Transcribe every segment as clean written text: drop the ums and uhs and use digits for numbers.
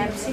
MC,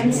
MC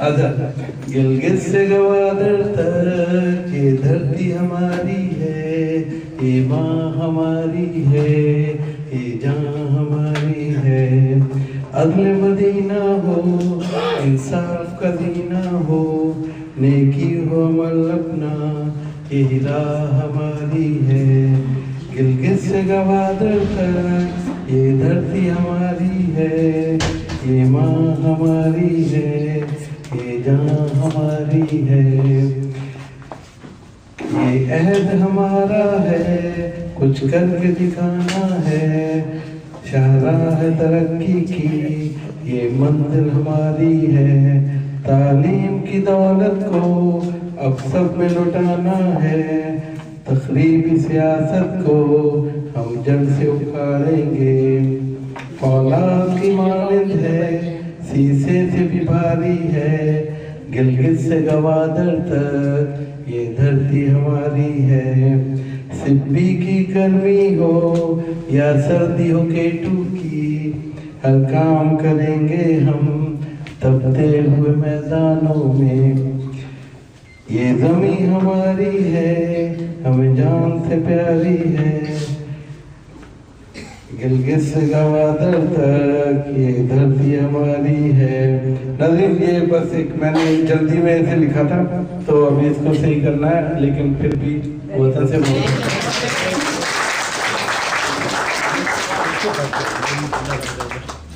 Gilgit سے گوادر تک یہ دھرتی ہماری ہے، یہ ماں ہماری ہے، یہ جان ہماری ہے۔ عدل مدینہ ہو، انصاف کا دینہ ہو، نیکی ہو عمل اپنا، یہ راہ ہماری ہے۔ گلگت سے گوادر تک یہ دھرتی ہماری ہے، یہ ماں ہماری ہے، یہ جان ہماری ہے۔ یہ عہد ہمارا ہے، کچھ کر کے دکھانا ہے، شاہراہ ترقی کی یہ منزل ہماری ہے۔ تعلیم کی دولت کو اب سب میں لٹانا ہے، تخریبی سیاست کو ہم جڑ سے اکھاڑیں گے۔ فولاد کی مانند ہے، سیسے سے بھی بھاری ہے، گلگت سے گوادر تک یہ دھرتی ہماری ہے۔ سبی کی گرمی ہو یا سردی ہو کیٹو کی، ہر کام کریں گے ہم تپتے ہوئے میدانوں میں۔ یہ زمین ہماری ہے، ہمیں جان سے پیاری ہے، گلگت سے گوادر تک یہ دھرتی ہماری ہے۔ ناظرین یہ بس ایک میں نے جلدی میں اسے لکھا تھا تو ابھی اس کو صحیح کرنا ہے، لیکن پھر بھی وطن سے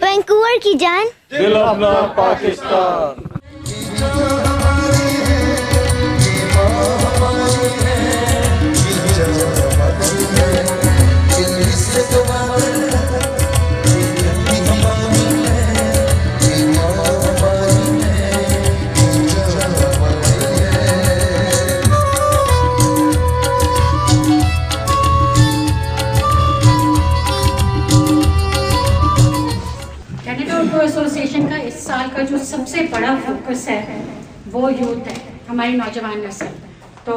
وینکوور کی جان، دل اپنا پاکستان۔ ایسوسیشن کا اس سال کا جو سب سے بڑا فوکس ہے وہ یوتھ ہے، ہماری نوجوان نسل۔ تو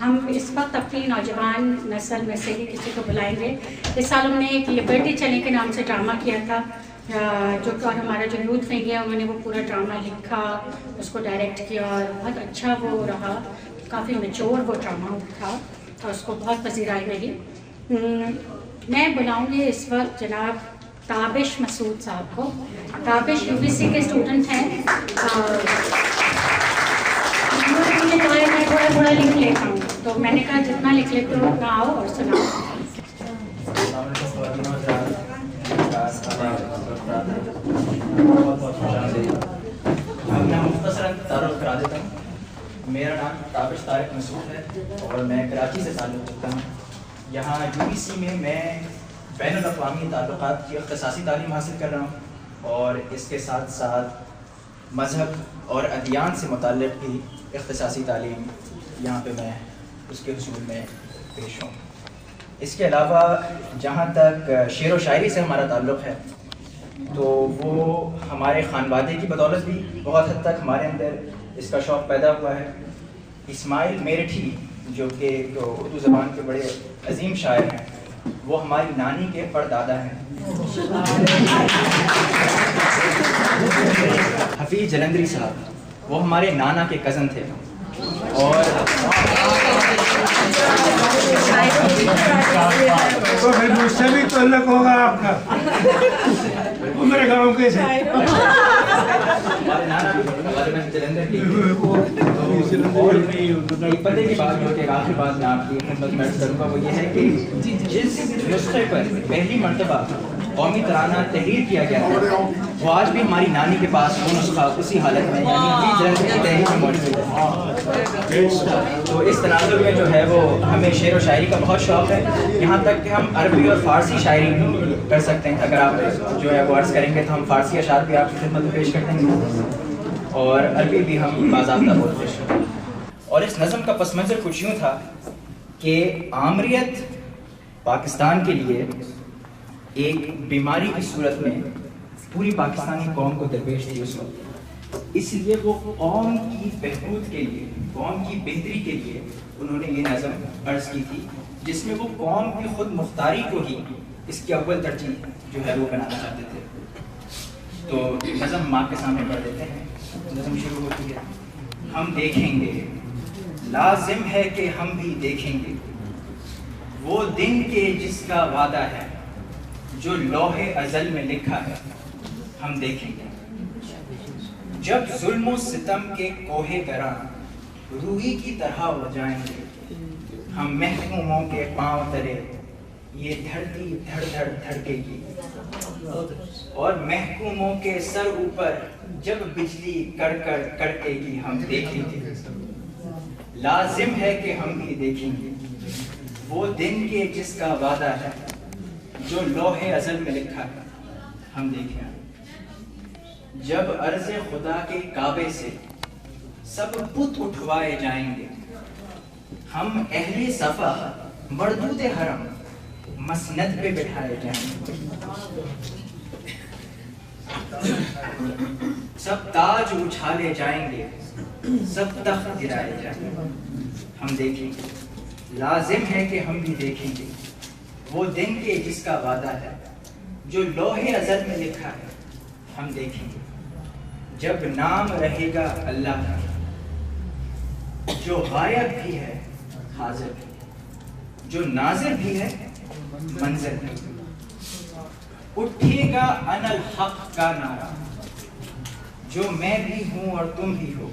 ہم اس وقت اپنی نوجوان نسل میں سے ہی کسی کو بلائیں گے۔ اس سال ہم نے ایک لبرٹی چلے کے نام سے ڈرامہ کیا تھا، جو اور ہمارا جو یوتھ ونگ ہے انہوں نے وہ پورا ڈرامہ لکھا، اس کو ڈائریکٹ کیا اور بہت اچھا وہ رہا، کافی میچور وہ ڈرامہ تھا اور اس کو بہت پذیرائی ملی۔ میں بلاؤں گی اس وقت جناب تابش مسعود صاحب کو۔ تابش UBC کے اسٹوڈنٹ ہیں اور مجھے کہا ہے میں تھوڑا تھوڑا لکھ لیتا ہوں، تو میں نے کہا جتنا لکھ لیتے ہو اتنا آؤ اور سناؤ۔ میں مختصراً تعارف کرا دیتا ہوں۔ میرا نام تابش طارق مسعود ہے اور میں کراچی سے تعلق رکھتا ہوں۔ یہاں UBC میں میں بین الاقوامی تعلقات کی اختصاصی تعلیم حاصل کر رہا ہوں اور اس کے ساتھ ساتھ مذہب اور ادیان سے متعلق بھی اختصاصی تعلیم یہاں پہ میں اس کے حصول میں پیش ہوں۔ اس کے علاوہ جہاں تک شعر و شاعری سے ہمارا تعلق ہے تو وہ ہمارے خانوادے کی بدولت بھی بہت حد تک ہمارے اندر اس کا شوق پیدا ہوا ہے۔ اسماعیل میرٹھی جو کہ اردو زبان کے بڑے عظیم شاعر ہیں، وہ ہماری نانی کے پردادا ہیں۔ حفیظ جلندری صاحب وہ ہمارے نانا کے کزن تھے اور تو پھر مجھ سے بھی تعلق ہوگا آپ کا، وہ میرے گاؤں کے سے۔ ہمارے نانا غالباً جلندر کی پتے کی بات جو کہ آخری بات میں آپ کی خدمت میں عرض کروں گا وہ یہ ہے کہ جس نسخے پر پہلی مرتبہ قومی ترانہ تحریر کیا گیا تھا وہ آج بھی ہماری نانی کے پاس وہ نسخہ اسی حالت میں یعنی جلندر کی تحریر میں موجود ہے۔ تو اس تناظر میں جو ہے وہ ہمیں شعر و شاعری کا بہت شوق ہے، یہاں تک کہ ہم عربی اور فارسی شاعری بھی کر سکتے ہیں۔ اگر آپ جو ہے وہ عرض کریں گے تو ہم فارسی اشعار بھی آپ کی خدمت میں پیش کر دیں گے اور عربی بھی ہم باضابطہ بول پیش کریں۔ اور اس نظم کا پس منظر کچھ یوں تھا کہ آمریت پاکستان کے لیے ایک بیماری کی صورت میں پوری پاکستانی قوم کو درپیش تھی اس وقت، اس لیے وہ قوم کی بہبود کے لیے، قوم کی بہتری کے لیے انہوں نے یہ نظم عرض کی تھی جس میں وہ قوم کی خود مختاری کو ہی اس کی اول ترجیح جو ہے وہ بنانا چاہتے تھے۔ تو نظم ماں کے سامنے پڑھ دیتے ہیں۔ نظم شروع ہوتی ہے. ہم دیکھیں گے، لازم ہے کہ ہم بھی دیکھیں گے وہ دن کے جس کا وعدہ ہے، جو لوح ازل میں لکھا ہے. ہم دیکھیں گے جب ظلم و ستم کے کوہ گراں روئی کی طرح ہو جائیں گے. ہم محکوموں کے پاؤں تلے یہ دھرتی دھڑ دھڑ دھڑکے گی، اور محکوموں کے سر اوپر جب بجلی کڑ کڑ کڑکے گی. ہم دیکھیں گے، لازم ہے کہ ہم بھی دیکھیں گے وہ دن کے جس کا وعدہ ہے، جو لوح ازل میں لکھا ہے. ہم دیکھیں جب عرض خدا کے کعبے سے سب بت اٹھوائے جائیں گے. ہم اہل صفا مردود حرم مسند پہ بٹھائے جائیں گے. سب تاج اچھالے جائیں گے، سب تخت گرائے جائیں گے. ہم دیکھیں گے، لازم ہے کہ ہم بھی دیکھیں گے وہ دن کے جس کا وعدہ ہے، جو لوح ازل میں لکھا ہے. ہم دیکھیں گے جب نام رہے گا اللہ کا، جو غائب بھی ہے حاضر بھی ہے، جو ناظر بھی ہے منظر بھی ہے. اٹھے گا انا الحق کا نعرہ، جو میں بھی ہوں اور تم بھی ہو،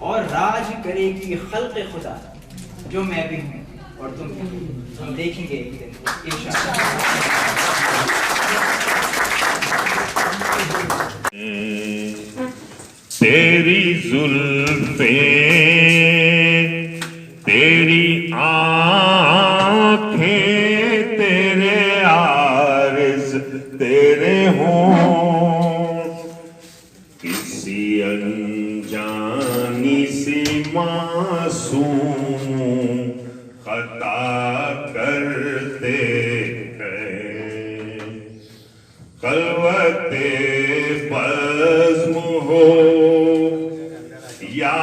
اور راج کرے گی خلق خدا، جو میں بھی ہوں اور تم بھی ہو. ہم دیکھیں گے ایک دن انشاءاللہ. تیری زلفیں، تیری آنکھیں، تیرے عارض تیرے ہوں، کسی انجانی سی معصوم خطا کرتے ہیں. خلوت بزم ہو یا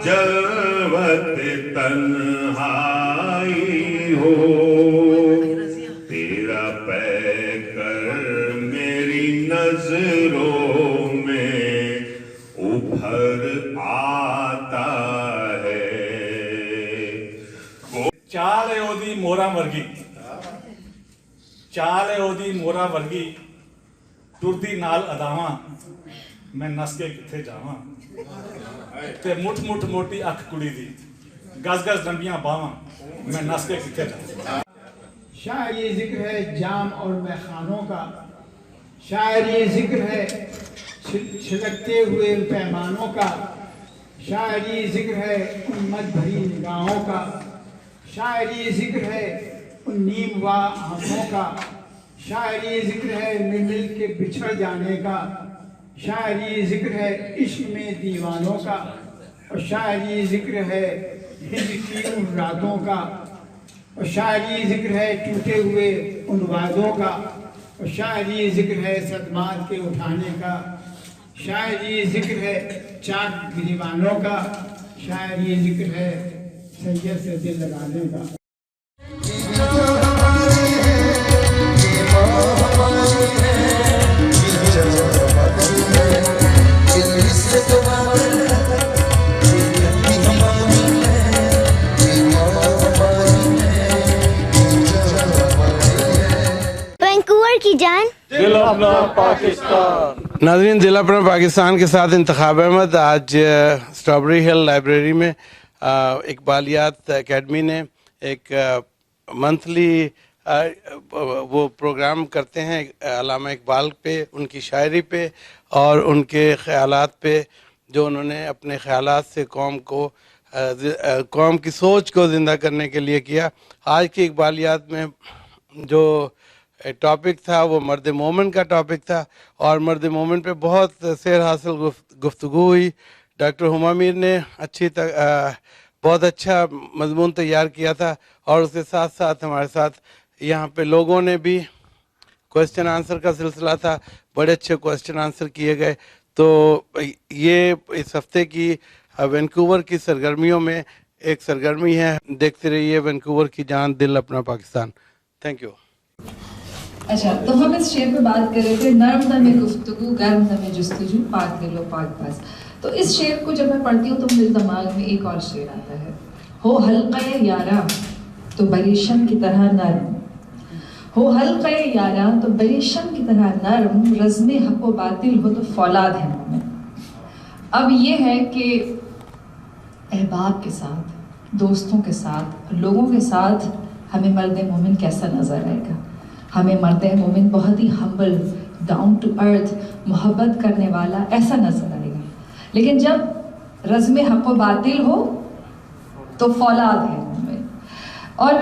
جلوت تنہائی ہو، تیرا پیکر میری نظروں میں ابھر آتا ہے. چال ہے اودی مورا ورگی، چال ہے اودی مورا ورگی، ٹردی نال اداواں میں نس کے کتھے جاواں. تے مٹھ مٹھ موٹی اکھ کڑی دی، گز گز لمبیاں باواں میں نس کے کتھے جاواں. شاعری ذکر ہے جام اور میخانوں کا، شاعری ذکر ہے چھلکتے ہوئے پیمانوں کا، شاعری ذکر ہے امت بھری نگاہوں کا، شاعری ذکر ہے ان نیم وا آنکھوں کا، شاعری ذکر ہے مل مل کے بچھڑ جانے کا، شاعری ذکر ہے عشق میں دیوانوں کا، اور شاعری ذکر ہے ہند کی ان راتوں کا، اور شاعری ذکر ہے ٹوٹے ہوئے ان وعدوں کا، اور شاعری ذکر ہے صدمات کے اٹھانے کا، شاعری ذکر ہے چاک گریبانوں کا، شاعری ذکر ہے سید سے دل لگانے کا. وینکوور کی جان، دل اپنا پاکستان. ناظرین، دل اپنا پاکستان کے ساتھ انتخاب احمد. آج اسٹرابری ہل لائبریری میں اقبالیات اکیڈمی نے ایک منتھلی وہ پروگرام کرتے ہیں علامہ اقبال پہ، ان کی شاعری پہ اور ان کے خیالات پہ، جو انہوں نے اپنے خیالات سے قوم کی سوچ کو زندہ کرنے کے لیے کیا. آج کی اقبالیات میں جو ٹاپک تھا وہ مرد مومن کا ٹاپک تھا، اور مرد مومن پہ بہت سیر حاصل گفتگو ہوئی. ڈاکٹر ہما میر نے بہت اچھا مضمون تیار کیا تھا، اور اس کے ساتھ ساتھ ہمارے ساتھ یہاں پہ لوگوں نے بھی کوسچن آنسر کا سلسلہ تھا، بڑے اچھے کوسچن آنسر کیے گئے. تو یہ اس ہفتے کی وینکوور کی سرگرمیوں میں ایک سرگرمی ہے. دیکھتے رہیے وینکوور کی جان، دل اپنا پاکستان. Thank you. اچھا، تو ہم اس شعر پہ بات کر رہے تھے، نرم دم گفتگو گرم دم جستجو پاک دل و پاک باز. تو اس شعر کو جب میں پڑھتی ہوں تو میرے دماغ میں ایک اور شعر آتا ہے، ہو حلقہ یاراں تو بریشم کی طرح نرم، ہو حلقہ یاراں تو بریشم کی طرح نرم، رزم حق و باطل ہو تو فولاد ہے مومن. اب یہ ہے کہ احباب کے ساتھ، دوستوں کے ساتھ، لوگوں کے ساتھ ہمیں مرد مومن کیسا نظر آئے گا. ہمیں مرد مومن بہت ہی ہمبل، ڈاؤن ٹو ارتھ، محبت کرنے والا ایسا نظر آئے گا. لیکن جب رزم حق و باطل ہو تو فولاد ہے مومن. اور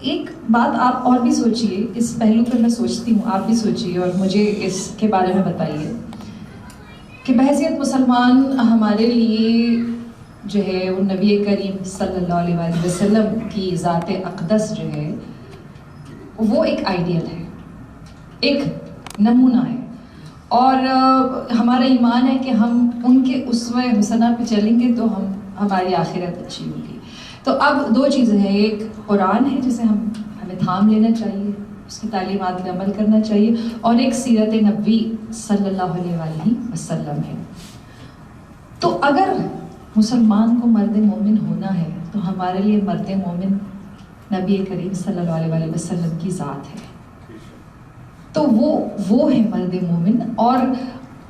ایک بات آپ اور بھی سوچئے، اس پہلو پہ میں سوچتی ہوں، آپ بھی سوچئے اور مجھے اس کے بارے میں بتائیے کہ بحیثیت مسلمان ہمارے لیے جو ہے وہ نبی کریم صلی اللہ علیہ وآلہ وسلم کی ذات اقدس جو ہے وہ ایک آئیڈیل ہے، ایک نمونہ ہے، اور ہمارا ایمان ہے کہ ہم ان کے اسوہ حسنہ پہ چلیں گے تو ہماری آخرت اچھی ہوگی. تو اب دو چیزیں ہیں، ایک قرآن ہے جسے ہمیں تھام لینا چاہیے، اس کی تعلیمات پہ عمل کرنا چاہیے، اور ایک سیرت نبوی صلی اللہ علیہ وآلہ وسلم ہے. تو اگر مسلمان کو مرد مومن ہونا ہے تو ہمارے لیے مرد مومن نبی کریم صلی اللہ علیہ وآلہ وسلم کی ذات ہے. تو وہ ہے مرد مومن، اور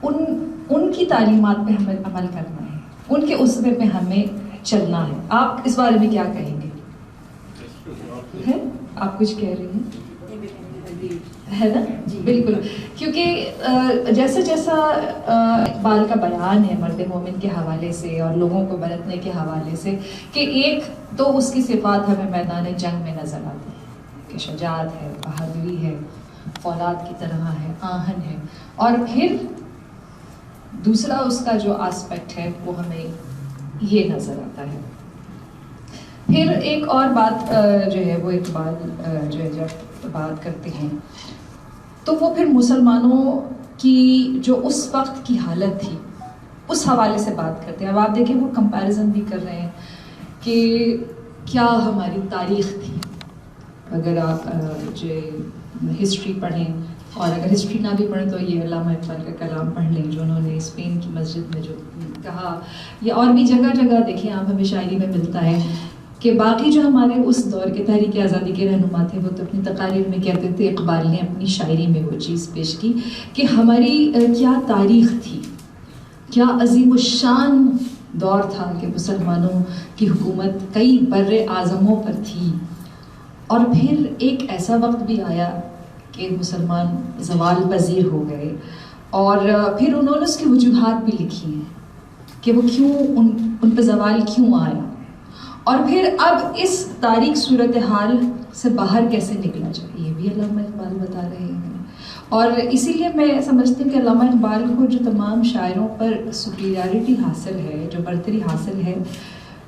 ان کی تعلیمات پہ ہمیں عمل کرنا ہے، ان کے اسوے پہ ہمیں چلنا ہے. آپ اس بارے میں کیا کہیں گے؟ آپ کچھ کہہ رہی ہیں ہے نا؟ بالکل، کیونکہ جیسا اقبال کا بیان ہے مرد مومن کے حوالے سے اور لوگوں کو برتنے کے حوالے سے، کہ ایک تو اس کی صفات ہمیں میدان جنگ میں نظر آتی ہے کہ شجاعت ہے، بہادری ہے، فولاد کی طرح ہے، آہن ہے. اور پھر دوسرا اس کا جو آسپیکٹ ہے وہ ہمیں یہ نظر آتا ہے. پھر ایک اور بات جو ہے وہ اقبال جو ہے جب بات کرتے ہیں تو وہ پھر مسلمانوں کی جو اس وقت کی حالت تھی اس حوالے سے بات کرتے ہیں. اب آپ دیکھیں وہ کمپیریزن بھی کر رہے ہیں کہ کیا ہماری تاریخ تھی. اگر آپ جو ہسٹری پڑھیں، اور اگر ہسٹری نہ بھی پڑھیں تو یہ علامہ اقبال کا کلام پڑھ لیں جو انہوں نے اسپین کی مسجد میں جو کہا، یا اور بھی جگہ جگہ دیکھیں آپ ہمیں شاعری میں ملتا ہے کہ باقی جو ہمارے اس دور کے تحریک آزادی کے رہنما تھے وہ تو اپنی تقاریر میں کہتے تھے، اقبال نے اپنی شاعری میں وہ چیز پیش کی کہ ہماری کیا تاریخ تھی، کیا عظیم الشان دور تھا کہ مسلمانوں کی حکومت کئی بر اعظموں پر تھی. اور پھر ایک ایسا وقت بھی آیا کہ مسلمان زوال پذیر ہو گئے، اور پھر انہوں نے اس کی وجوہات بھی لکھی ہیں کہ وہ کیوں ان پہ زوال کیوں آیا، اور پھر اب اس تاریک صورتحال سے باہر کیسے نکلا جائے، یہ بھی علامہ اقبال بتا رہے ہیں. اور اسی لیے میں سمجھتی ہوں کہ علامہ اقبال کو جو تمام شاعروں پر سپیریارٹی حاصل ہے، جو برتری حاصل ہے،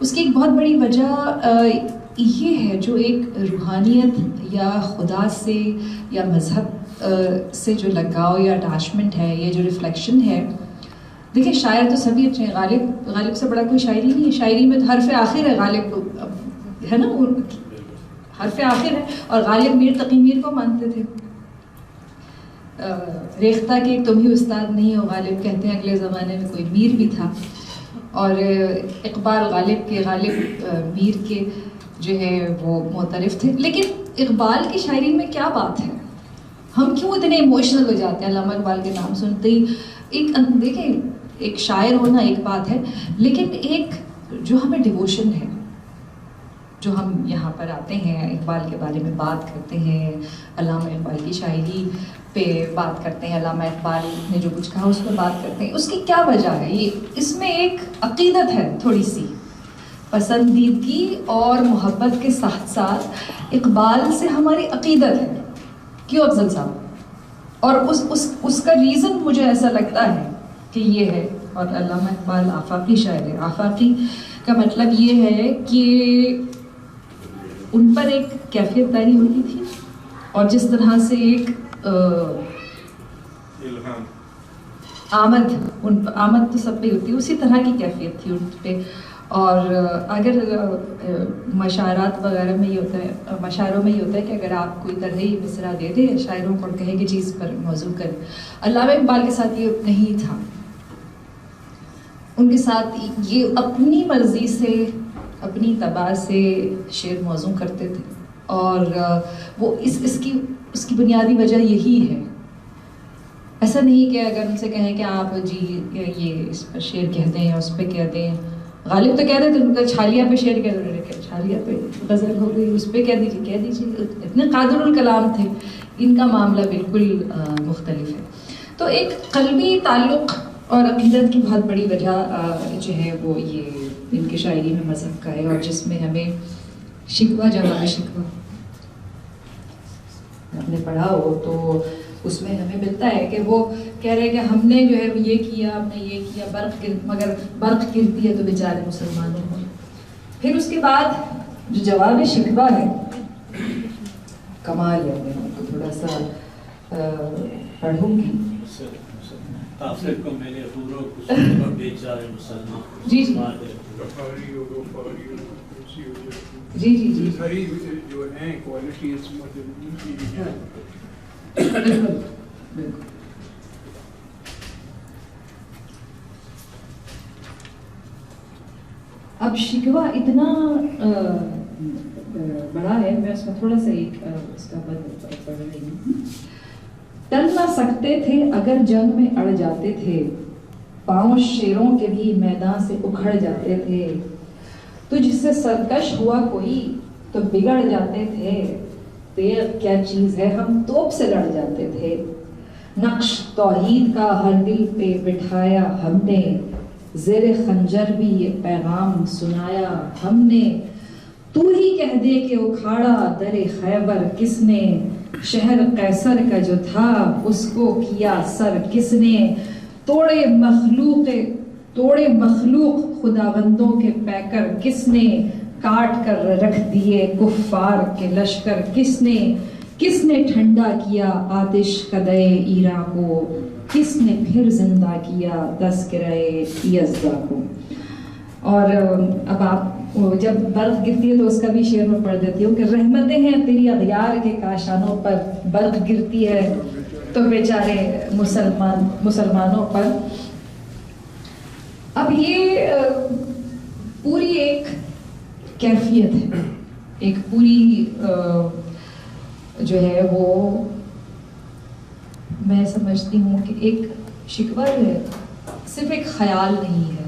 اس کی ایک بہت بڑی وجہ یہ ہے جو ایک روحانیت یا خدا سے یا مذہب سے جو لگاؤ یا اٹیچمنٹ ہے، یہ جو ریفلیکشن ہے. دیکھیں شاعر تو سبھی اچھے ہیں، غالب سے بڑا کوئی شاعری نہیں ہے. شاعری میں تو حرف آخر ہے، غالب ہے نا، حرف آخر ہے، اور غالب میر تقی میر کو مانتے تھے. ریختہ کے تم ہی استاد نہیں ہو، غالب کہتے ہیں اگلے زمانے میں کوئی میر بھی تھا. اور اقبال غالب میر کے جو ہے وہ معترف تھے. لیکن اقبال کی شاعری میں کیا بات ہے، ہم کیوں اتنے ایموشنل ہو جاتے ہیں علامہ اقبال کے نام سنتے ہی؟ دیکھیں ایک شاعر ہونا ایک بات ہے، لیکن ایک جو ہمیں ڈیووشن ہے، جو ہم یہاں پر آتے ہیں اقبال کے بارے میں بات کرتے ہیں، علامہ اقبال کی شاعری پہ بات کرتے ہیں، علامہ اقبال نے جو کچھ کہا اس پہ بات کرتے ہیں، اس کی کیا وجہ ہے؟ اس میں ایک عقیدت ہے، تھوڑی سی پسندیدگی اور محبت کے ساتھ ساتھ اقبال سے ہماری عقیدت ہے. کیوں افضل صاحب؟ اور اس کا ریزن مجھے ایسا لگتا ہے کہ یہ ہے. اور علامہ اقبال آفاقی شاعر ہے. آفاقی کا مطلب یہ ہے کہ ان پر ایک کیفیت طاری ہوتی تھی، اور جس طرح سے ایک آمد تو سب پہ ہوتی ہے، اسی طرح کی کیفیت تھی ان پہ. اور اگر مشاعرات وغیرہ میں یہ ہوتا ہے، مشاعروں میں یہ ہوتا ہے کہ اگر آپ کوئی طرحی مصرع دے دیں شاعروں کو اور کہیں کہ چیز پر موضوع کریں، علامہ اقبال کے ساتھ یہ نہیں تھا. ان کے ساتھ یہ اپنی مرضی سے اپنی طبع سے شعر موزوں کرتے تھے، اور وہ اس کی بنیادی وجہ یہی ہے. ایسا نہیں کہ اگر ان سے کہیں کہ آپ جی یہ اس پر شعر کہہ دیں یا اس پہ کہہ دیں، غالب تو کہہ دیتے ان کا چھالیہ پہ شعر کہہ دیں، چھالیہ پہ غزل ہو گئی اس پہ کہہ دیجیے، اتنے قادر الکلام تھے. ان کا معاملہ بالکل مختلف ہے. تو ایک قلبی تعلق اور عقیدت کی بہت بڑی وجہ جو ہے وہ یہ ان کی شاعری میں مذہب کا ہے، اور جس میں ہمیں شکوہ جواب شکوہ آپ نے پڑھا ہو تو اس میں ہمیں ملتا ہے کہ وہ کہہ رہے کہ ہم نے جو ہے یہ کیا، ہم نے یہ کیا، مگر برق گرتی ہے تو بیچارے مسلمانوں کو. پھر اس کے بعد جو جواب شکوہ ہے کمال ہے. میں کو تھوڑا سا پڑھوں گی. کافر کو میں نے حوروں بیچارے مسلمان. جی جی جی جی ساری جو ہیں کوالٹی اس میں بالکل. اب شکوہ اتنا بڑا ہے، میں اس میں تھوڑا سا ایک اس کا پڑھ رہی ہوں. ٹل نہ سکتے تھے اگر جنگ میں اڑ جاتے تھے، پاؤں شیروں کے بھی میدان سے اکھڑ جاتے تھے. تجھ سے سرکش ہوا کوئی تو بگڑ جاتے تھے، تیغ کیا چیز ہے ہم توپ سے لڑ جاتے تھے. نقش توحید کا ہر دل پہ بٹھایا ہم نے، زیر خنجر بھی یہ پیغام سنایا ہم نے. تو ہی کہہ دے کہ اکھاڑا در خیبر کس نے، شہر قیصر کا جو تھا اس کو کیا سر کس نے. توڑے مخلوق خداوندوں کے پیکر کس نے، کاٹ کر رکھ دیے کفار کے لشکر کس نے ٹھنڈا کیا آتش قدے ایرا کو، کس نے پھر زندہ کیا تذکرہ یزدہ کو. اور اب آپ جب برق گرتی ہے تو اس کا بھی شعر میں پڑھ دیتی ہوں کہ رحمتیں ہیں تیری اغیار کے کاشانوں پر، برق گرتی ہے تو بیچارے مسلمانوں پر. اب یہ پوری ایک کیفیت ہے، ایک پوری جو ہے وہ میں سمجھتی ہوں کہ ایک شکوہ جو ہے صرف ایک خیال نہیں ہے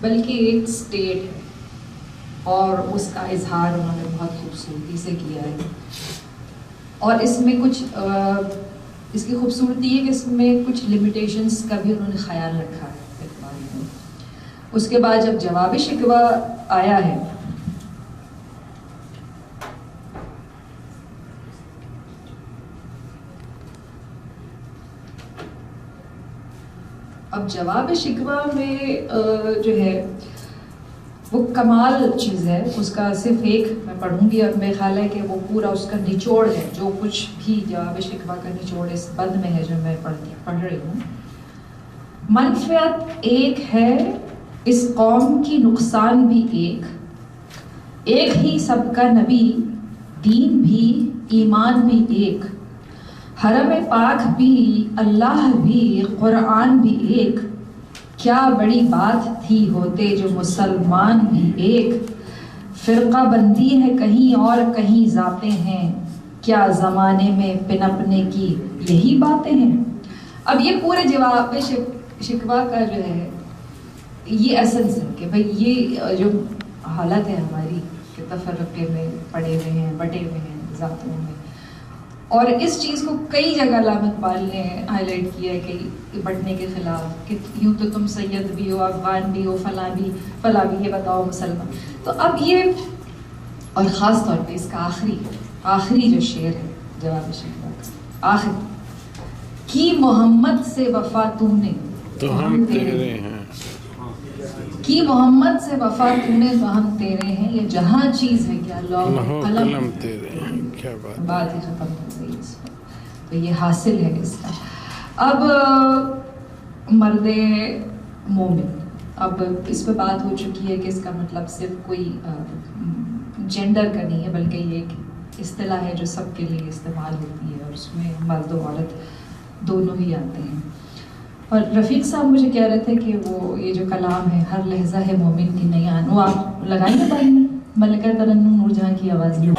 بلکہ ایک سٹیٹ ہے، اور اس کا اظہار انہوں نے بہت خوبصورتی سے کیا ہے. اور اس میں کچھ اس کی خوبصورتی ہے کہ اس میں کچھ لمیٹیشنز کا بھی انہوں نے خیال رکھا ہے. اس کے بعد جب جواب شکوہ آیا ہے اب جواب شکوہ میں جو ہے وہ کمال چیز ہے. اس کا صرف ایک میں پڑھوں گی اور میرا خیال ہے کہ وہ پورا اس کا نچوڑ ہے، جو کچھ بھی جواب شکوہ کا نچوڑ اس بند میں ہے جو میں پڑھ رہی ہوں. منفعت ایک ہے اس قوم کی، نقصان بھی ایک ہی سب کا نبی، دین بھی ایمان بھی ایک، حرم پاک بھی اللہ بھی قرآن بھی ایک، کیا بڑی بات تھی ہوتے جو مسلمان بھی ایک، فرقہ بندی ہے کہیں اور کہیں ذاتیں ہیں، کیا زمانے میں پنپنے کی یہی باتیں ہیں. اب یہ پورے جواب شکوہ کا جو ہے یہ ایسنس ہے کہ بھئی یہ جو حالت ہے ہماری کہ تفرقے میں پڑے ہوئے ہیں، بٹے ہوئے ہیں ذاتوں میں، اور اس چیز کو کئی جگہ علامہ اقبال نے ہائی لائٹ کیا ہے کہ بٹنے کے خلاف کہ یوں تو تم سید بھی ہو، افغان بھی ہو، فلاں بھی یہ بتاؤ مسلمان. تو اب یہ اور خاص طور پہ اس کا آخری جو شعر ہے جواب شکوہ کا آخر، کی محمد سے وفا تم نے تو ہم تیرے ہیں، کی محمد سے وفا تم نے تو ہم تیرے ہیں، یہ جہاں چیز ہے کیا لوح قلم تیرے ہیں. کیا بات ہی ختم ہو گئی اس پر. تو یہ حاصل ہے اس کا. اب مرد مومن اب اس پہ بات ہو چکی ہے کہ اس کا مطلب صرف کوئی جینڈر کا نہیں ہے، بلکہ یہ ایک اصطلاح ہے جو سب کے لیے استعمال ہوتی ہے، اور اس میں مرد و عورت دونوں ہی آتے ہیں. اور رفیق صاحب مجھے کہہ رہے تھے کہ وہ یہ جو کلام ہے ہر لہجہ ہے مومن کی نہیں آن، وہ آپ لگائیں گے پڑھنے ملکہ ترنم نور جہاں کی آواز میں.